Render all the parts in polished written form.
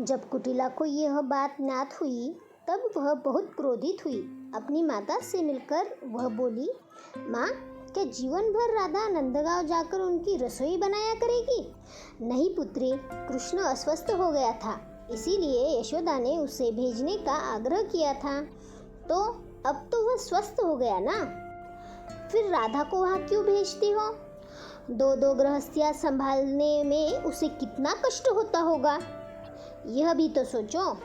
जब कुटिला को यह बात ज्ञात हुई तब वह बहुत क्रोधित हुई। अपनी माता से मिलकर वह बोली, माँ, क्या जीवन भर राधा नंदगांव जाकर उनकी रसोई बनाया करेगी? नहीं पुत्री, कृष्ण अस्वस्थ हो गया था, इसीलिए यशोदा ने उसे भेजने का आग्रह किया था। तो अब तो वह स्वस्थ हो गया ना, फिर राधा को वहाँ क्यों भेजती हो? दो गृहस्थियाँ संभालने में उसे कितना कष्ट होता होगा, यह भी तो सोचो।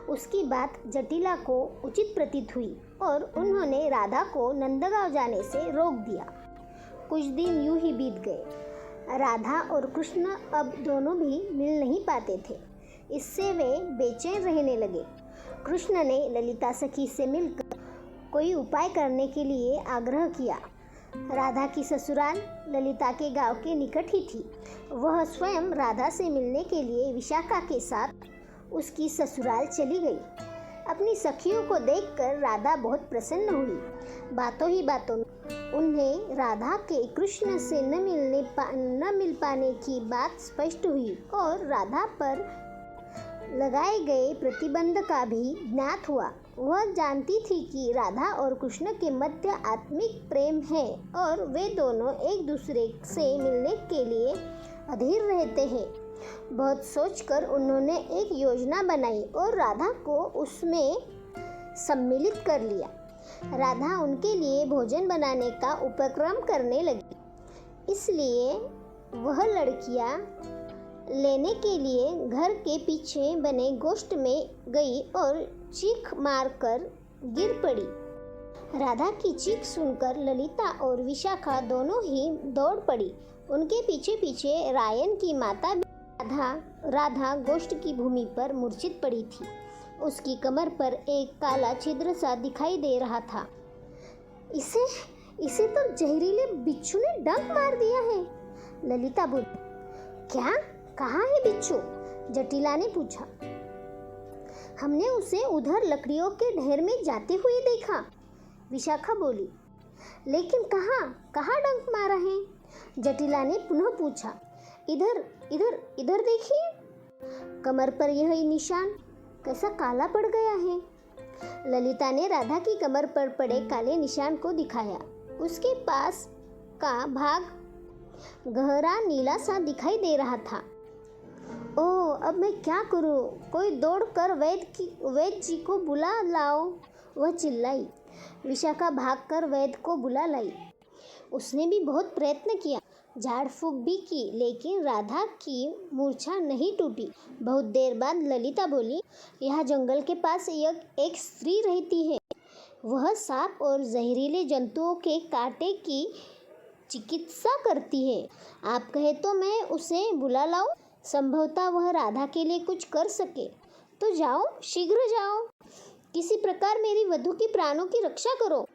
उसकी बात जटिला को उचित प्रतीत हुई और उन्होंने राधा को नंदगांव जाने से रोक दिया। कुछ दिन यूं ही बीत गए। राधा और कृष्ण अब दोनों भी मिल नहीं पाते थे, इससे वे बेचैन रहने लगे। कृष्ण ने ललिता सखी से मिलकर कोई उपाय करने के लिए आग्रह किया। राधा की ससुराल ललिता के गांव के निकट ही थी। वह स्वयं राधा से मिलने के लिए विशाखा के साथ उसकी ससुराल चली गई। अपनी सखियों को देखकर राधा बहुत प्रसन्न हुई। बातों ही बातों में उन्हें राधा के कृष्ण से न मिल पाने की बात स्पष्ट हुई और राधा पर लगाए गए प्रतिबंध का भी ज्ञात हुआ। वह जानती थी कि राधा और कृष्ण के मध्य आत्मिक प्रेम है और वे दोनों एक दूसरे से मिलने के लिए अधीर रहते हैं। बहुत सोचकर उन्होंने एक योजना बनाई और राधा को उसमें सम्मिलित कर लिया। राधा उनके लिए भोजन बनाने का उपक्रम करने लगी, इसलिए वह लड़कियां लेने के लिए घर के पीछे बने गोष्ठ में गई और चीख मारकर गिर पड़ी। राधा की चीख सुनकर ललिता और विशाखा दोनों ही दौड़ पड़ी। उनके पीछे पीछे रायन की माता भी राधा गोष्ठ की भूमि पर मूर्छित पड़ी थी। उसकी कमर पर एक काला छिद्र सा दिखाई दे रहा था। इसे तो जहरीले बिच्छू ने डंक मार दिया है, ललिता बोली। क्या? कहाँ है बिच्छू? जटिला ने पूछा। हमने उसे उधर लकड़ियों के ढेर में जाते हुए देखा, विशाखा बोली। लेकिन कहाँ डंक मारा है? जटिला ने पुनः पूछा। इधर देखिए, कमर पर यह निशान कैसा काला पड़ गया है। ललिता ने राधा की कमर पर पड़े काले निशान को दिखाया। उसके पास का भाग गहरा नीला सा दिखाई दे रहा था। ओह, अब मैं क्या करूं? कोई दौड़कर वैद्य जी को बुला लाओ, वह चिल्लाई। विशाखा भागकर वैद्य को बुला लाई। उसने भी बहुत प्रयत्न किया, झाड़ फूंक भी की, लेकिन राधा की मूर्छा नहीं टूटी। बहुत देर बाद ललिता बोली, यहाँ जंगल के पास एक स्त्री रहती है। वह सांप और जहरीले जंतुओं के कांटे की चिकित्सा करती है। आप कहे तो मैं उसे बुला लाऊं? संभवतः वह राधा के लिए कुछ कर सके। तो जाओ, शीघ्र जाओ, किसी प्रकार मेरी वधू की प्राणों की रक्षा करो।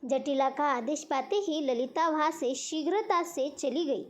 जटिला का आदेश पाते ही ललिता वहाँ से शीघ्रता से चली गई।